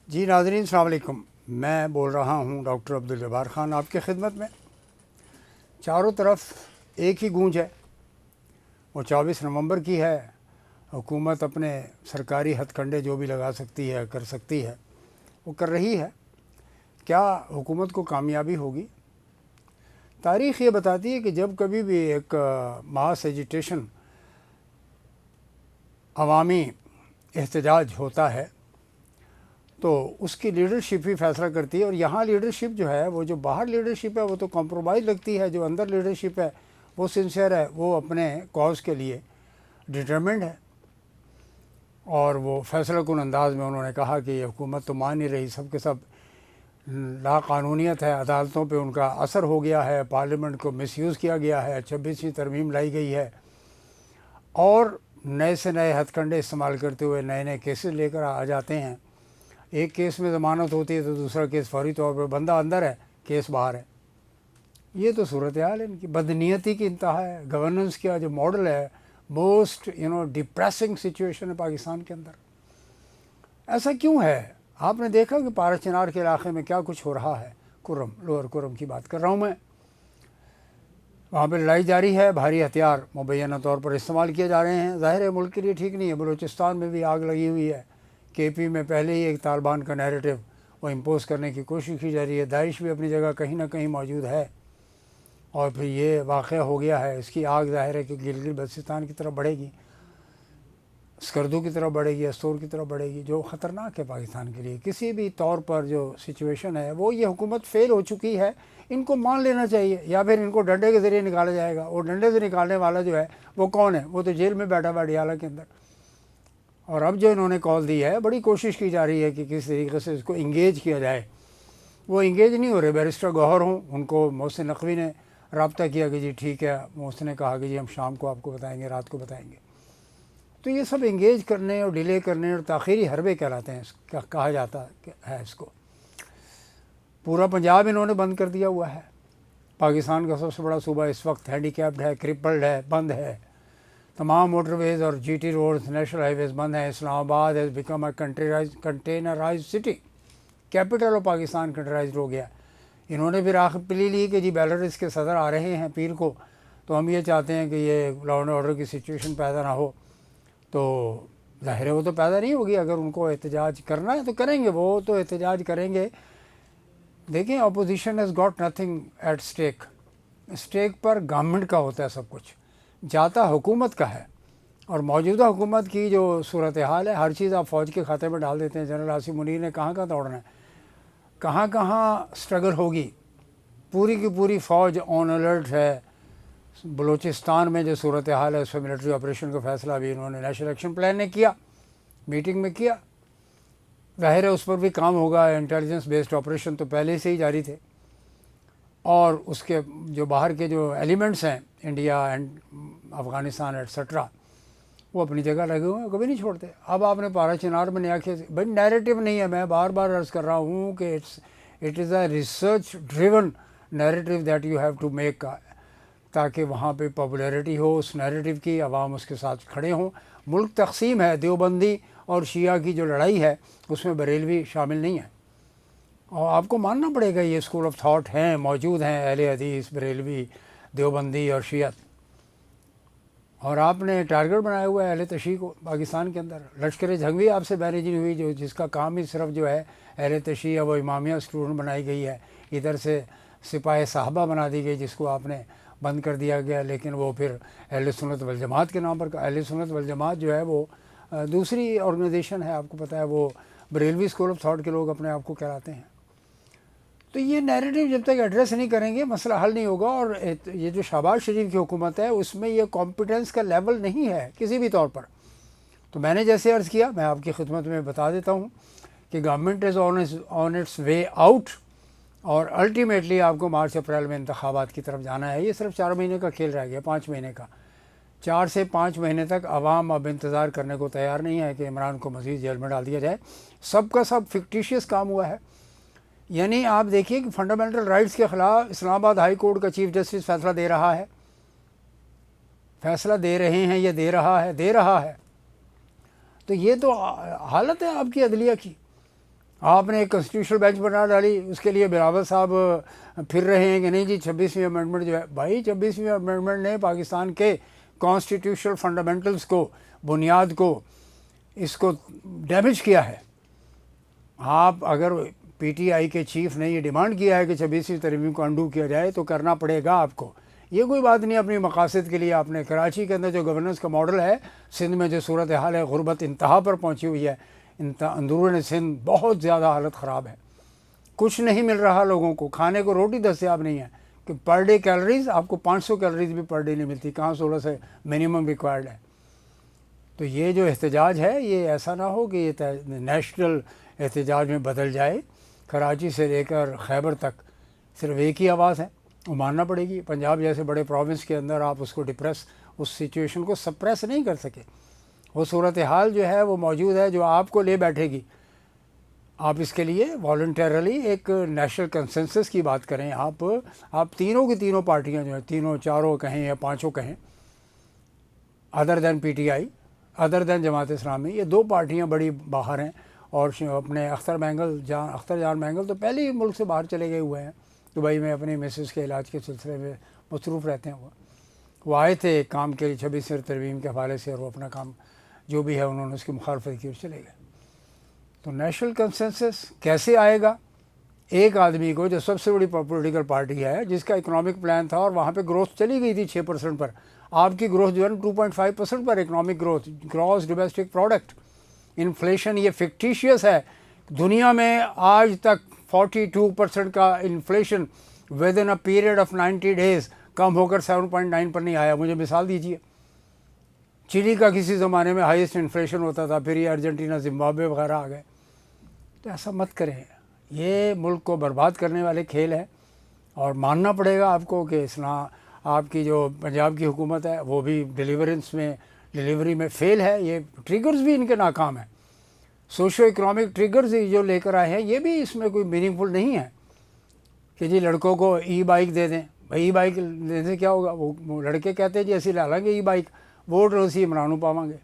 جی ناظرین السلام علیکم، میں بول رہا ہوں ڈاکٹر عبدالجبار خان آپ کی خدمت میں۔ چاروں طرف ایک ہی گونج ہے، وہ 24 نومبر کی ہے۔ حکومت اپنے سرکاری ہتھ کنڈے جو بھی لگا سکتی ہے کر سکتی ہے وہ کر رہی ہے۔ کیا حکومت کو کامیابی ہوگی؟ تاریخ یہ بتاتی ہے کہ جب کبھی بھی ایک ماس ایجیٹیشن عوامی احتجاج ہوتا ہے تو اس کی لیڈرشپ ہی فیصلہ کرتی ہے، اور یہاں لیڈرشپ جو ہے وہ جو باہر لیڈرشپ ہے وہ تو کمپرومائز لگتی ہے، جو اندر لیڈرشپ ہے وہ سنسیئر ہے، وہ اپنے کاز کے لیے ڈٹرمنڈ ہے، اور وہ فیصلہ کن انداز میں انہوں نے کہا کہ یہ حکومت تو مان نہیں رہی، سب کے سب لا قانونیت ہے، عدالتوں پہ ان کا اثر ہو گیا ہے، پارلیمنٹ کو مس یوز کیا گیا ہے، 26ویں ترمیم لائی گئی ہے، اور نئے سے نئے ہتھ کنڈے استعمال کرتے ہوئے نئے نئے کیسز لے کر آ جاتے ہیں۔ ایک کیس میں ضمانت ہوتی ہے تو دوسرا کیس فوری طور پر بندہ اندر ہے، کیس باہر ہے۔ یہ تو صورتحال ہے، ان کی بدنیتی کی انتہا ہے۔ گورننس کا جو ماڈل ہے موسٹ ڈپریسنگ سچویشن ہے پاکستان کے اندر۔ ایسا کیوں ہے؟ آپ نے دیکھا کہ پارا چنار کے علاقے میں کیا کچھ ہو رہا ہے، کرم لوور کرم کی بات کر رہا ہوں میں، وہاں پہ لڑائی جاری ہے، بھاری ہتھیار مبینہ طور پر استعمال کیے جا رہے ہیں۔ ظاہر ہے ملک کے لیے ٹھیک نہیں ہے۔ بلوچستان میں بھی آگ لگی ہوئی ہے، کے پی میں پہلے ہی ایک طالبان کا نیریٹو وہ امپوز کرنے کی کوشش کی جا رہی ہے، داعش بھی اپنی جگہ کہیں نہ کہیں موجود ہے، اور پھر یہ واقعہ ہو گیا ہے۔ اس کی آگ ظاہر ہے کہ گلگت بلتستان کی طرف بڑھے گی، اسکردو کی طرف بڑھے گی، استور کی طرف بڑھے گی، جو خطرناک ہے پاکستان کے لیے۔ کسی بھی طور پر جو سچویشن ہے وہ یہ حکومت فیل ہو چکی ہے، ان کو مان لینا چاہیے، یا پھر ان کو ڈنڈے کے ذریعے نکالا جائے گا۔ اور ڈنڈے سے نکالنے والا جو ہے وہ کون ہے؟ وہ تو جیل میں بیٹھا ہوا ڈیالہ کے اندر۔ اور اب جو انہوں نے کال دی ہے، بڑی کوشش کی جا رہی ہے کہ کس طریقے سے اس کو انگیج کیا جائے۔ وہ انگیج نہیں ہو رہے۔ بیرسٹر گوہر ہوں، ان کو محسن نقوی نے رابطہ کیا کہ جی ٹھیک ہے، محسن نے کہا کہ جی ہم شام کو آپ کو بتائیں گے، رات کو بتائیں گے۔ تو یہ سب انگیج کرنے اور ڈیلے کرنے اور تاخیری حربے کہلاتے ہیں، کہا جاتا ہے اس کو۔ پورا پنجاب انہوں نے بند کر دیا ہوا ہے۔ پاکستان کا سب سے بڑا صوبہ اس وقت ہینڈی کیپڈ ہے، کرپلڈ ہے، بند ہے۔ تمام موٹر ویز اور G T roads, national highways بند ہیں۔ Islamabad has become a containerize city, capital of Pakistan containerized ہو گیا۔ انہوں نے پھر آخر پلی لی کہ جی بیلاروس کے صدر آ رہے ہیں پیر کو، تو ہم یہ چاہتے ہیں کہ یہ لا اینڈ آرڈر کی سچویشن پیدا نہ ہو۔ تو ظاہر ہے وہ تو پیدا نہیں ہوگی۔ اگر ان کو احتجاج کرنا ہے تو کریں گے، وہ تو احتجاج کریں گے۔ دیکھیں opposition has got nothing at stake. Stake پر گورنمنٹ کا ہوتا ہے سب کچھ، جاتا حکومت کا ہے، اور موجودہ حکومت کی جو صورتحال ہے، ہر چیز آپ فوج کے کھاتے میں ڈال دیتے ہیں۔ جنرل آصف منیر نے کہاں کہاں دوڑنا ہے، کہاں کہاں سٹرگل ہوگی۔ پوری کی پوری فوج آن الرٹ ہے۔ بلوچستان میں جو صورتحال ہے اس پہ ملٹری آپریشن کا فیصلہ بھی انہوں نے نیشنل ایکشن پلان نے کیا، میٹنگ میں کیا۔ ظاہر ہے اس پر بھی کام ہوگا۔ انٹیلیجنس بیسڈ آپریشن تو پہلے سے ہی جاری تھے، اور اس کے جو باہر کے جو ایلیمنٹس ہیں، انڈیا اینڈ افغانستان ایٹسٹرا، وہ اپنی جگہ لگے ہوئے ہیں، کبھی نہیں چھوڑتے۔ اب آپ نے پارا چنار میں نیا کھیل، بھائی نیریٹو نہیں ہے، میں بار بار عرض کر رہا ہوں کہ it is a research driven narrative that you have to make, تاکہ وہاں پہ پاپولیرٹی ہو اس نیریٹو کی، عوام اس کے ساتھ کھڑے ہوں۔ ملک تقسیم ہے، دیوبندی اور شیعہ کی جو لڑائی ہے اس میں بریلوی شامل نہیں ہے، اور آپ کو ماننا پڑے گا یہ اسکول آف تھاٹ ہیں، موجود ہیں، اہل حدیث، بریلوی، دیوبندی اور شیعت۔ اور آپ نے ٹارگٹ بنایا ہوا ہے اہل تشیع کو پاکستان کے اندر۔ لشکر جھنگوی آپ سے مینیجنگ ہوئی، جس کا کام ہی صرف جو ہے اہل تشیع، وہ امامیہ اسٹوڈنٹ بنائی گئی ہے، ادھر سے سپاہ صحابہ بنا دی گئی جس کو آپ نے بند کر دیا گیا، لیکن وہ پھر اہل سنت والجماعت کے نام پر۔ اہل سنت والجماعت جو ہے وہ دوسری آرگنائزیشن ہے، آپ کو پتہ ہے، وہ بریلوی اسکول آف تھاٹ کے لوگ اپنے آپ کو کہلاتے ہیں۔ تو یہ نیریٹو جب تک ایڈریس نہیں کریں گے مسئلہ حل نہیں ہوگا۔ اور یہ جو شہباز شریف کی حکومت ہے اس میں یہ کمپیٹنس کا لیول نہیں ہے کسی بھی طور پر۔ تو میں نے جیسے عرض کیا، میں آپ کی خدمت میں بتا دیتا ہوں کہ government is on its way out, اور الٹیمیٹلی آپ کو مارچ اپریل میں انتخابات کی طرف جانا ہے۔ یہ صرف 4 مہینے کا کھیل رہ گیا، 5 مہینے کا۔ 4 سے 5 مہینے تک عوام اب انتظار کرنے کو تیار نہیں ہے کہ عمران کو مزید جیل میں ڈال دیا جائے۔ سب کا سب فکٹیشیس کام ہوا ہے۔ یعنی آپ دیکھیے کہ فنڈامنٹل رائٹس کے خلاف اسلام آباد ہائی کورٹ کا چیف جسٹس فیصلہ دے رہا ہے، فیصلہ دے رہے ہیں، یہ دے رہا ہے۔ تو یہ تو حالت ہے آپ کی عدلیہ کی. آپ نے ایک کنسٹیٹیوشنل بینچ بنا ڈالی, اس کے لیے بلاول صاحب پھر رہے ہیں کہ نہیں جی 26ویں امینڈمنٹ جو ہے. بھائی 26ویں امینڈمنٹ نے پاکستان کے کانسٹیٹیوشنل فنڈامنٹلز کو, بنیاد کو, اس کو ڈیمیج کیا ہے. آپ اگر پی ٹی آئی کے چیف نے یہ ڈیمانڈ کیا ہے کہ 26ویں ترمیم کو انڈو کیا جائے تو کرنا پڑے گا آپ کو. یہ کوئی بات نہیں, اپنی مقاصد کے لیے آپ نے کراچی کے اندر جو گورننس کا ماڈل ہے, سندھ میں جو صورتحال ہے, غربت انتہا پر پہنچی ہوئی ہے, اندرون سندھ بہت زیادہ حالت خراب ہے, کچھ نہیں مل رہا لوگوں کو, کھانے کو روٹی دستیاب نہیں ہے, کہ پر ڈے کیلریز آپ کو 500 کیلریز بھی پر ڈے نہیں ملتی, کہاں 16 سے منیمم ریکوائرڈ ہے. تو یہ جو احتجاج ہے یہ ایسا نہ ہو کہ یہ نیشنل احتجاج میں بدل جائے. کراچی سے لے کر خیبر تک صرف ایک ہی آواز ہے, وہ ماننا پڑے گی. پنجاب جیسے بڑے پروونس کے اندر آپ اس کو ڈپریس, اس سچویشن کو سپریس نہیں کر سکے. وہ صورتحال جو ہے وہ موجود ہے جو آپ کو لے بیٹھے گی. آپ اس کے لیے والنٹیرلی ایک نیشنل کنسنسس کی بات کریں. آپ تینوں کی تینوں پارٹیاں جو ہیں, تینوں چاروں کہیں یا پانچوں کہیں, other than P T I, other than Jamaat Islami, یہ دو پارٹیاں بڑی باہر ہیں. اور اپنے اختر جان مینگل تو پہلے ہی ملک سے باہر چلے گئے ہوئے ہیں, دبئی میں اپنی مسز کے علاج کے سلسلے میں مصروف رہتے ہیں. وہ آئے تھے کام کے لیے 26ویں ترمیم کے حوالے سے, اور وہ اپنا کام جو بھی ہے انہوں نے اس کی مخالفت کی اور چلے گئے. تو نیشنل کنسنسس کیسے آئے گا؟ ایک آدمی کو جو سب سے بڑی پولیٹیکل پارٹی ہے, جس کا اکنامک پلان تھا اور وہاں پہ گروتھ چلی گئی تھی 6% پر, آپ کی گروتھ جو ہے 2.5% پر economic growth, gross domestic product. Inflation یہ فکٹیشیس ہے. دنیا میں آج تک 42% کا inflation within a period of 90 days کم ہو کر 7.9 پر نہیں آیا. مجھے مثال دیجیے. چلی کا کسی زمانے میں ہائیسٹ انفلیشن ہوتا تھا, پھر یہ ارجنٹینا, زمبابوے وغیرہ آ گئے. تو ایسا مت کریں, یہ ملک کو برباد کرنے والے کھیل ہیں. اور ماننا پڑے گا آپ کو کہ آپ کی جو پنجاب کی حکومت ہے وہ بھی ڈلیوری میں فیل ہے. یہ ٹریگرز بھی ان کے ناکام ہیں. سوشو اکنامک ٹریگرز جو لے کر آئے ہیں یہ بھی اس میں کوئی میننگ فل نہیں ہے کہ جی لڑکوں کو ای بائک دے دیں. بھائی ای بائک دینے سے کیا ہوگا؟ وہ لڑکے کہتے ہیں جی اسی لا لیں گے ای بائک, ووٹ اسی عمران پاواں گے.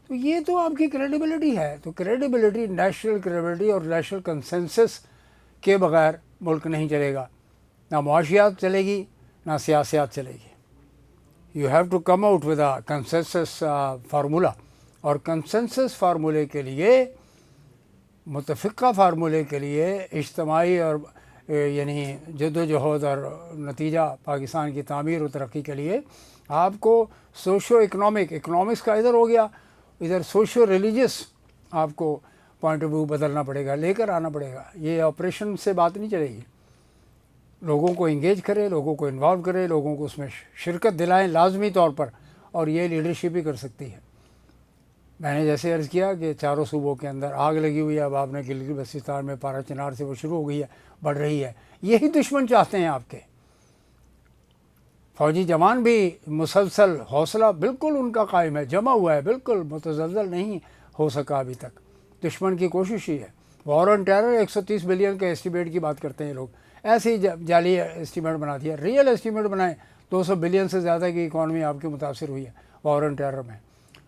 تو یہ تو آپ کی کریڈیبلٹی ہے. تو کریڈیبلٹی, نیشنل کریڈیبلٹی اور نیشنل کنسنسس کے بغیر ملک نہیں چلے گا. نہ معاشیات چلے گی, نہ سیاسیات چلے گی. You have to come out with a consensus formula. اور کنسنسس فارمولے کے لیے, متفقہ فارمولے کے لیے, اجتماعی اور یعنی جد و جہد اور نتیجہ پاکستان کی تعمیر و ترقی کے لیے آپ کو سوشو اکنامکس کا ادھر ہو گیا, ادھر سوشو ریلیجس آپ کو پوائنٹ آف ویو بدلنا پڑے گا, لے کر آنا پڑے گا. یہ آپریشن سے بات نہیں چلے گی. لوگوں کو انگیج کرے, لوگوں کو انوالو کرے, لوگوں کو اس میں شرکت دلائیں لازمی طور پر, اور یہ لیڈرشپ ہی کر سکتی ہے. میں نے جیسے عرض کیا کہ چاروں صوبوں کے اندر آگ لگی ہوئی ہے. اب آپ نے گلگت بلتستان میں پارا چنار سے وہ شروع ہو گئی ہے, بڑھ رہی ہے. یہی دشمن چاہتے ہیں آپ کے. فوجی جوان بھی مسلسل حوصلہ بالکل ان کا قائم ہے, جمع ہوا ہے, بالکل متزلزل نہیں ہو سکا ابھی تک. دشمن کی کوشش ہی ہے. وار آن ٹیرر 130 بلین کے اسٹیمیٹ کی بات کرتے ہیں لوگ, ایسے ہی جعلی اسٹیمیٹ بنا دیا. ریئل اسٹیمیٹ بنائیں, 200 بلین سے زیادہ کی اکانومی آپ کی متاثر ہوئی ہے وار آن ٹیرر میں.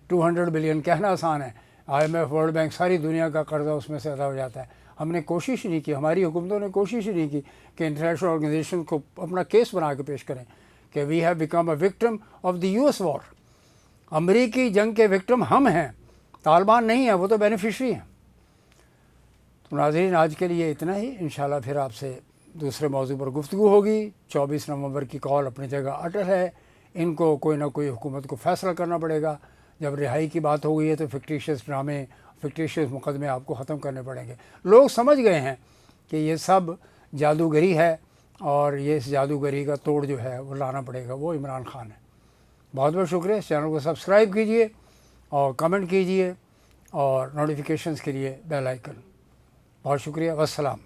200 بلین کہنا آسان ہے. IMF, ورلڈ بینک, ساری دنیا کا قرضہ اس میں سے ادا ہو جاتا ہے. ہم نے کوشش نہیں کی, ہماری حکومتوں نے کوشش ہی نہیں کی کہ انٹرنیشنل آرگنائزیشن کو اپنا کیس بنا کے پیش کریں کہ we have become a victim of the US war. امریکی جنگ کے وکٹم ہم ہیں, طالبان نہیں ہیں, وہ تو بینیفیشری ہیں. تو ناظرین آج کے لیے اتنا ہی. انشاءاللہ پھر آپ سے دوسرے موضوع پر گفتگو ہوگی. 24 نومبر کی کال اپنی جگہ اٹل ہے. ان کو کوئی نہ کوئی حکومت کو فیصلہ کرنا پڑے گا. جب رہائی کی بات ہو گئی ہے تو فکٹیشیس ڈرامے, فکٹیشیس مقدمے آپ کو ختم کرنے پڑیں گے. لوگ سمجھ گئے ہیں کہ یہ سب جادوگری ہے, اور یہ اس جادوگری کا توڑ جو ہے وہ لانا پڑے گا, وہ عمران خان ہے. بہت بہت شکریہ. اس چینل کو سبسکرائب کیجئے اور کمنٹ کیجئے, اور نوٹیفیکیشنز کے لیے بیل آئیکن. بہت شکریہ. والسلام.